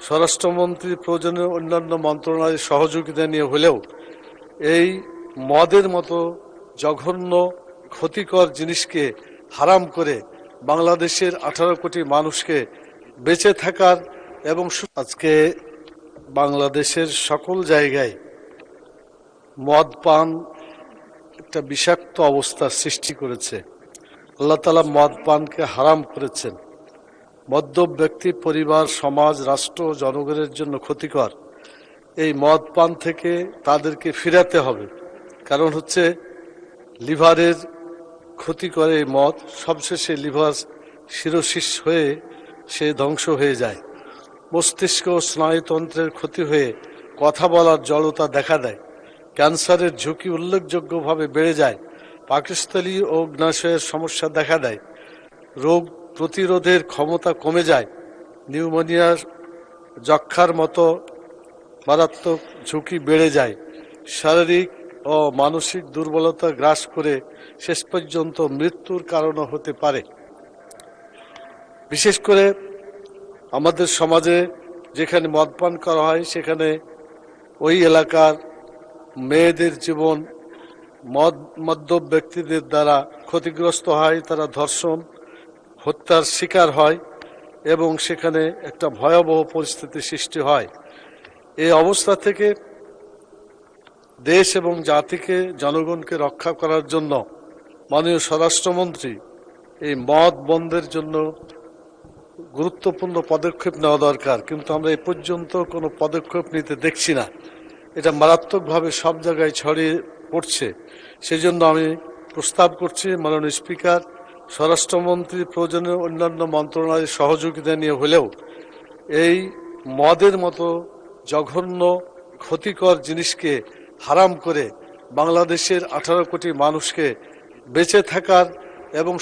স্বরাষ্ট্রমন্ত্রী প্রয়োজনীয় অন্যান্য মন্ত্রণালয়ের সহযোগিতা নিয়ে হলেও এই মদের মতো জঘন্য ক্ষতিকর জিনিসকে হারাম করে বাংলাদেশের 18 কোটি মানুষকে বেঁচে থাকার এবং আজকে বাংলাদেশের সকল জায়গায় মদ পান একটা বিষাক্ত অবস্থার সৃষ্টি করেছে। আল্লাহ তাআলা মদ পানকে হারাম করেছেন। মদ্যপ ব্যক্তি, পরিবার, সমাজ, রাষ্ট্র, জনগণের জন্য ক্ষতিকর। এই মদ পান থেকে তাদেরকে ফিরাতে হবে, কারণ হচ্ছে লিভারের ক্ষতি করে এই মদ। সবশেষে লিভার সিরোসিস হয়ে সে ধ্বংস হয়ে যায়। মস্তিষ্ক ও স্নায়ুতন্ত্রের ক্ষতি হয়ে কথা বলার জড়তা দেখা দেয়। ক্যান্সারের ঝুঁকি উল্লেখযোগ্যভাবে বেড়ে যায়। পাকস্থলী ও অগ্নাশয়ের সমস্যা দেখা দেয়। রোগ প্রতিরোধের ক্ষমতা কমে যায়। নিউমোনিয়ার, যক্ষ্মার মতো মারাত্মক ঝুঁকি বেড়ে যায়। শারীরিক ও মানসিক দুর্বলতা গ্রাস করে শেষ পর্যন্ত মৃত্যুর কারণও হতে পারে। বিশেষ করে আমাদের সমাজে যেখানে মদ পান করা হয় সেখানে ওই এলাকার মেয়েদের জীবন মদ্যপ ব্যক্তিদের দ্বারা ক্ষতিগ্রস্ত হয়। তারা ধর্ষণ, হত্যার শিকার হয় এবং সেখানে একটা ভয়াবহ পরিস্থিতি সৃষ্টি হয়। এই অবস্থা থেকে দেশ এবং জাতিকে, জনগণকে রক্ষা করার জন্য মাননীয় স্বরাষ্ট্রমন্ত্রী এই মদ বন্ধের জন্য গুরুত্বপূর্ণ পদক্ষেপ নেওয়া দরকার, কিন্তু আমরা এ পর্যন্ত কোনো পদক্ষেপ নিতে দেখছি না। এটা মারাত্মকভাবে সব জায়গায় ছড়িয়ে পড়ছে। সেজন্য আমি প্রস্তাব করছি, মাননীয় স্পিকার, স্বরাষ্ট্রমন্ত্রী প্রয়োজনীয় অন্যান্য মন্ত্রণালয়ের সহযোগিতা নিয়ে হলেও এই মদের মতো জঘন্য ক্ষতিকর জিনিসকে হারাম করে বাংলাদেশের 18 কোটি মানুষকে বেঁচে থাকার এবং